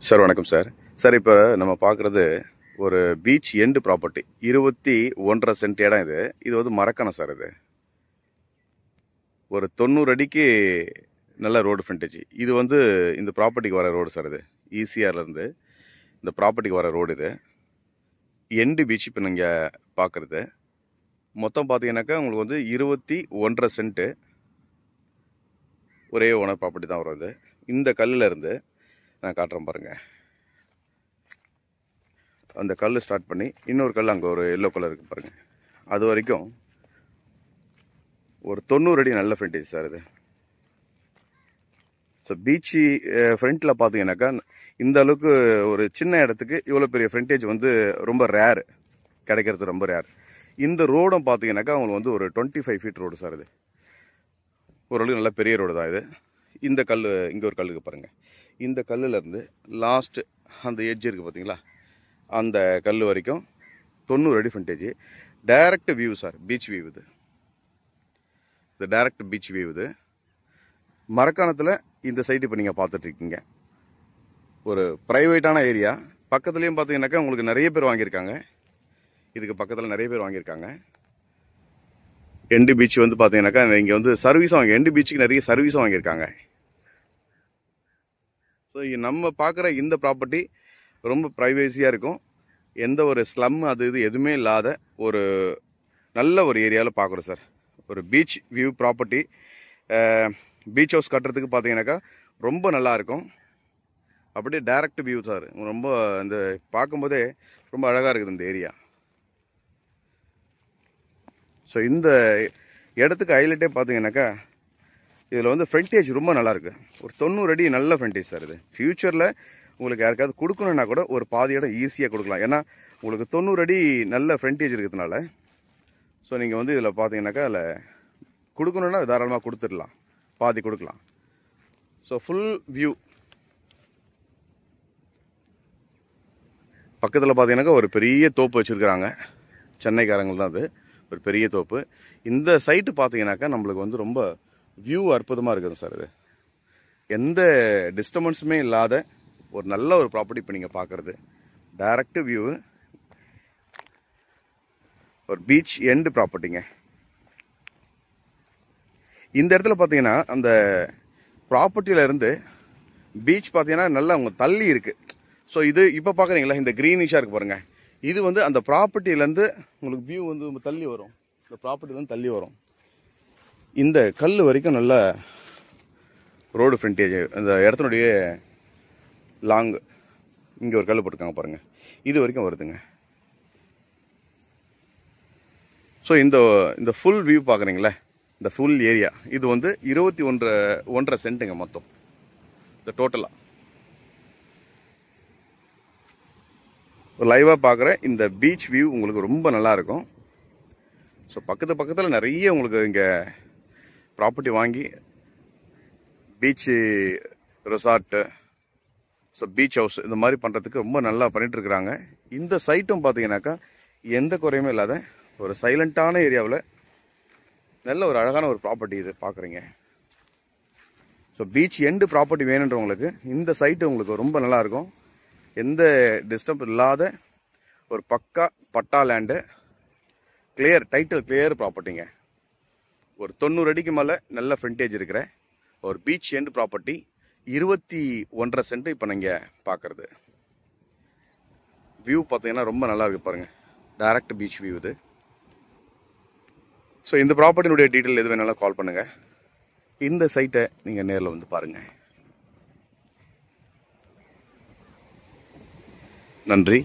Sir வணக்கம் sir. Sir இப்போ நம்ம பார்க்குறது ஒரு பீச் எண்டு ப்ராப்பர்ட்டி 21.5 சென்ட் இடம் இது. இது வந்து மரக்கணம் சார். இது ஒரு 90 அடிக்கு நல்ல ரோடு ஃப்ரண்டேஜ். இது வந்து இந்த ப்ராப்பர்ட்டிக்கு வர ரோடு சார். இது ஈசிஆர்லேருந்து இந்த ப்ராப்பர்ட்டிக்கு வர ரோடு. இது எண்டு பீச் இப்போ நீங்கள் பார்க்குறது. மொத்தம் பார்த்தீங்கன்னாக்கா உங்களுக்கு வந்து 21.5 சென்ட்டு. ஒரே ஓனர் ப்ராப்பர்ட்டி தான் வரும். இது இந்த கல்லில் இருந்து நான் காட்டுறேன் பாருங்கள். அந்த கல் ஸ்டார்ட் பண்ணி இன்னொரு கல் அங்கே ஒரு எல்லோ கலர் இருக்குது பாருங்கள். அது வரைக்கும் ஒரு 90 அடி நல்ல ஃப்ரண்டேஜ் சார் இது. ஸோ பீச்சு ஃப்ரண்ட்டில் பார்த்தீங்கன்னாக்கா இந்த அளவுக்கு ஒரு சின்ன இடத்துக்கு இவ்வளோ பெரிய ஃப்ரண்டேஜ் வந்து ரொம்ப ரேர், கிடைக்கிறது ரொம்ப ரேர். இந்த ரோடும் பார்த்தீங்கன்னாக்கா அவங்களுக்கு வந்து ஒரு 25 ஃபீட் ரோடு சார். இது ஓரளவுக்கு நல்ல பெரிய ரோடு தான் இது. இந்த கல் இங்கே ஒரு கல்லுக்கு பாருங்கள். இந்த கல்லுலேருந்து லாஸ்ட்டு அந்த எட்ஜ் இருக்குது பார்த்தீங்களா, அந்த கல் வரைக்கும் 90 அடி frontage. Direct view sir, beach view இது. இது டைரக்ட் பீச் வியூ இது. மரக்காணத்தில் இந்த சைட்டு இப்போ நீங்கள் பார்த்துட்ருக்கீங்க. ஒரு ப்ரைவேட்டான ஏரியா. பக்கத்துலேயும் பார்த்தீங்கன்னாக்கா உங்களுக்கு நிறைய பேர் வாங்கியிருக்காங்க. இதுக்கு பக்கத்தில் நிறைய பேர் வாங்கியிருக்காங்க. எண்டு பீச் வந்து பார்த்தீங்கன்னாக்கா இங்கே வந்து சர்வீஸும் வாங்கி, எண்டு பீச்சுக்கு நிறைய சர்வீஸும் வாங்கியிருக்காங்க. ஸோ நம்ம பார்க்குற இந்த ப்ராப்பர்ட்டி ரொம்ப ப்ரைவேசியாக இருக்கும். எந்த ஒரு ஸ்லம் அது இது எதுவுமே இல்லாத ஒரு நல்ல ஒரு ஏரியாவில் பார்க்குறோம் சார். ஒரு beach view property. Beach house கட்டுறதுக்கு பார்த்தீங்கன்னாக்கா ரொம்ப நல்லாயிருக்கும். அப்படியே டைரக்ட் வியூ சார். ரொம்ப இந்த பார்க்கும்போதே ரொம்ப அழகாக இருக்குது இந்த ஏரியா. ஸோ இந்த இடத்துக்கு ஹைலைட்டே பார்த்தீங்கன்னாக்கா இதில் வந்து ஃப்ரண்டேஜ் ரொம்ப நல்லாயிருக்கு. ஒரு 90 அடி நல்ல ஃப்ரண்டேஜ் சார். இது ஃப்யூச்சரில் உங்களுக்கு யாருக்காவது கொடுக்கணுன்னா கூட ஒரு பாதி இடம் ஈஸியாக கொடுக்கலாம். ஏன்னா உங்களுக்கு 90 அடி நல்ல ஃப்ரண்டேஜ் இருக்கிறதுனால. ஸோ நீங்கள் வந்து இதில் பார்த்தீங்கன்னாக்கா அதில் கொடுக்கணுன்னா தாராளமாக கொடுத்துடலாம், பாதி கொடுக்கலாம். So full view. பக்கத்தில் பார்த்தீங்கன்னாக்கா ஒரு பெரிய தோப்பு வச்சுருக்குறாங்க. சென்னைக்காரங்கள் தான் அது. ஒரு பெரிய தோப்பு. இந்த சைட்டு பார்த்தீங்கன்னாக்கா நம்மளுக்கு வந்து ரொம்ப வியூ அற்புதமாக இருக்குது சார். இது எந்த டிஸ்டர்பன்ஸுமே இல்லாத ஒரு நல்ல ஒரு ப்ராப்பர்ட்டி இப்போ நீங்கள் பார்க்குறது. டைரக்ட் வியூ, ஒரு பீச் எண்டு ப்ராப்பர்ட்டிங்க. இந்த இடத்துல பார்த்தீங்கன்னா அந்த ப்ராப்பர்ட்டியிலேருந்து பீச் பார்த்தீங்கன்னா நல்லா அவங்க தள்ளி இருக்குது. ஸோ இது இப்போ பார்க்குறீங்களா, இந்த க்ரீனிஷாக இருக்குது பாருங்கள். இது வந்து அந்த ப்ராப்பர்ட்டியிலேருந்து உங்களுக்கு வியூ வந்து தள்ளி வரும். இந்த ப்ராப்பர்ட்டிலேருந்து தள்ளி வரும். இந்த கல் வரைக்கும் நல்ல ரோடு ஃப்ரண்டேஜ். அந்த இடத்தினுடைய லாங் இங்கே ஒரு கல் போட்டிருக்காங்க பாருங்கள். இது வரைக்கும் வருதுங்க. ஸோ இந்த ஃபுல் வியூ பார்க்குறீங்களே, இந்த ஃபுல் ஏரியா இது வந்து 21.5 சென்ட்டுங்க மொத்தம். இந்த டோட்டலாக லைவாக பார்க்குற இந்த பீச் வியூ உங்களுக்கு ரொம்ப நல்லாயிருக்கும். ஸோ பக்கத்தில் நிறைய உங்களுக்கு இங்கே ப்ராப்பர்ட்டி வாங்கி beach resort, so beach house இந்த மாதிரி பண்ணுறதுக்கு ரொம்ப நல்லா பண்ணிகிட்ருக்குறாங்க. இந்த சைட்டும் பார்த்தீங்கன்னாக்கா எந்த குறையுமே இல்லாத ஒரு சைலண்ட்டான ஏரியாவில் நல்ல ஒரு அழகான ஒரு ப்ராப்பர்ட்டி இது பார்க்குறீங்க. ஸோ பீச் எண்டு ப்ராப்பர்ட்டி வேணுன்றவங்களுக்கு இந்த சைட்டு உங்களுக்கு ரொம்ப நல்லாயிருக்கும். எந்த டிஸ்டர்ப் இல்லாத ஒரு பக்கா பட்டா லேண்டு, கிளியர் டைட்டில், கிளியர் ப்ராப்பர்ட்டிங்க. ஒரு 90 அடிக்கு மேலே நல்ல ஃப்ரண்டேஜ் இருக்கிற ஒரு பீச் எண்டு ப்ராப்பர்ட்டி 21.5 சென்ட் இப்போ நீங்கள் பார்க்குறது. வியூ பார்த்தீங்கன்னா ரொம்ப நல்லா இருக்குது பாருங்கள். டைரக்ட் பீச் வியூ இது. ஸோ இந்த ப்ராப்பர்ட்டினுடைய டீட்டெயில் எது வேணாலும் கால் பண்ணுங்கள். இந்த சைட்டை நீங்கள் நேரில் வந்து பாருங்கள். நன்றி.